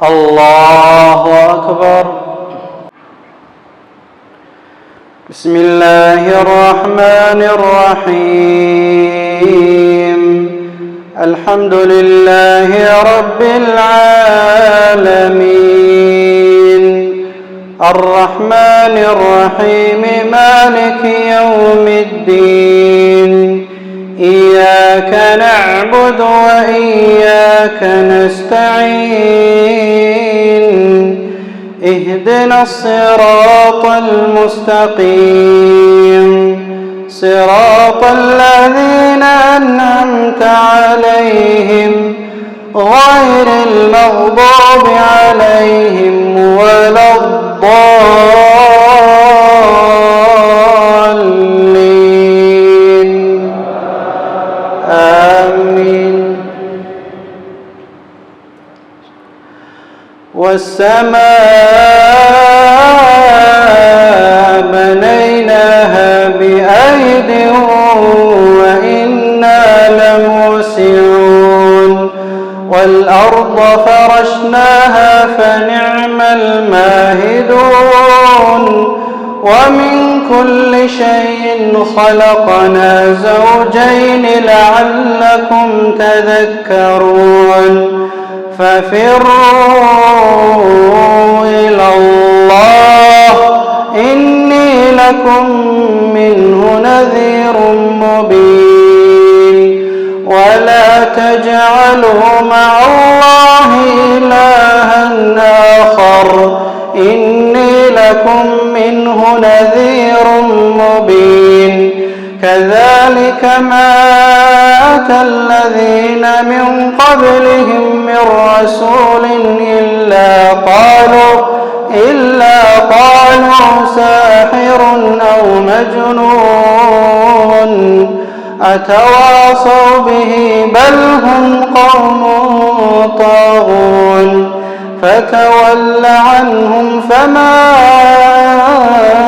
الله أكبر. بسم الله الرحمن الرحيم. الحمد لله رب العالمين، الرحمن الرحيم، مالك يوم الدين. إياك نعبد وإياك نستعين. اهدنا الصراط المستقيم، صراط الذين أنعمت عليهم غير المغضوب عليهم ولا الضالين. آمين. والسماء بنيناها بأيد وإنا لموسعون. والأرض فرشناها فنعم الماهدون. ومن كل شيء خلقنا زوجين لعلكم تذكرون. ففروا إلى الله إني لكم منه نذير مبين. ولا تجعلوا مع الله إلها آخر إني لكم منه نذير مبين. كذلك ما أتى الذين من قبلهم من رسول إلا قالوا ساحر أو مجنون أتواصوا به بل هم قوم طاغون. فتول عنهم فما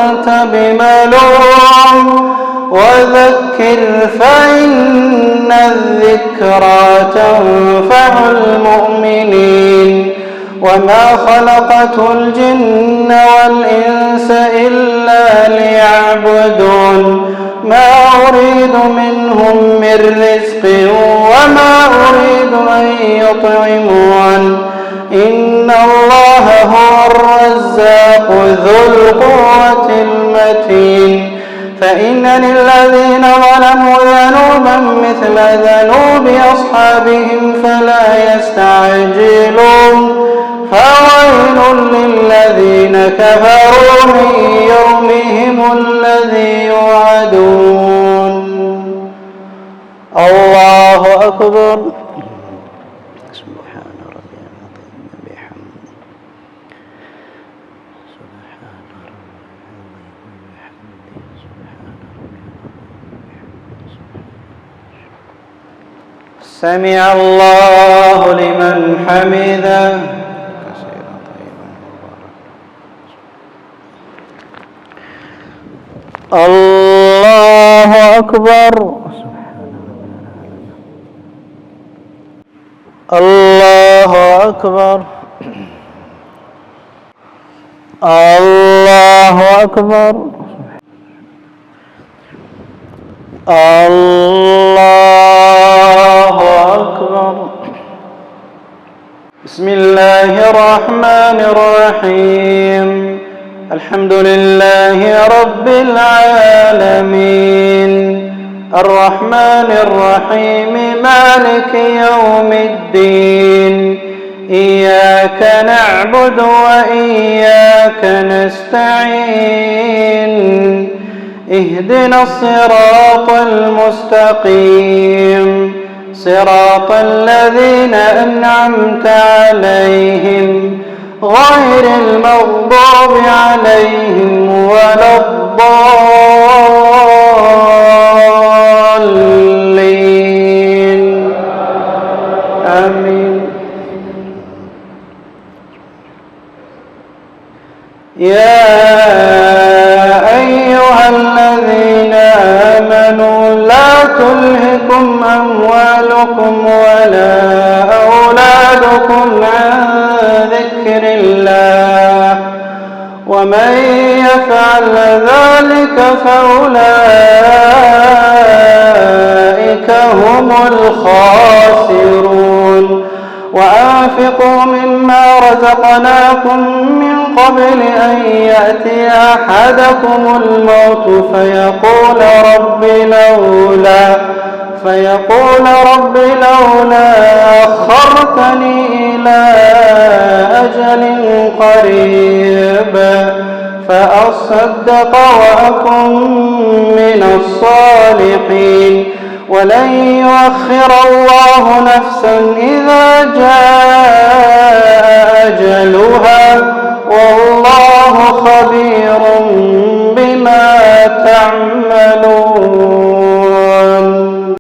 أنت بملوم وذكر فإن الذكرى تنفع المؤمنين. وما خلقت الجن والإنس إلا ليعبدون. ما أريد منهم من رزق وما أريد أن يطعمون. إن الله هو الرزاق ذو القوة المتين. فإن للذين ظلموا ذنوبا مثل ذنوب أصحابهم فلا يستعجلون. فويل للذين كفروا من يومهم الذي يوعدون. الله أكبر. سمع الله لمن حمده. الله أكبر. الله أكبر. الله أكبر. الله أكبر. بسم الله الرحمن الرحيم. الحمد لله رب العالمين، الرحمن الرحيم، مالك يوم الدين. إياك نعبد وإياك نستعين. اهدنا الصراط المستقيم، صراط الذين أنعمت عليهم غير المغضوب عليهم ولا الضالين. آمين. يا أيها الذين آمنوا لا تلهكم أموالكم ولا أولادكم عن ذكر ومن يفعل ذلك فأولئك هم الخاسرون وأنفقوا مما رزقناكم من قبل أن يأتي أحدكم الموت فيقول رب لولا أخرتني إلى أجل قريب فأصدق وأكن من الصالحين ولن يؤخر الله نفسا إذا جاء أجلها والله خبير بما تعملون.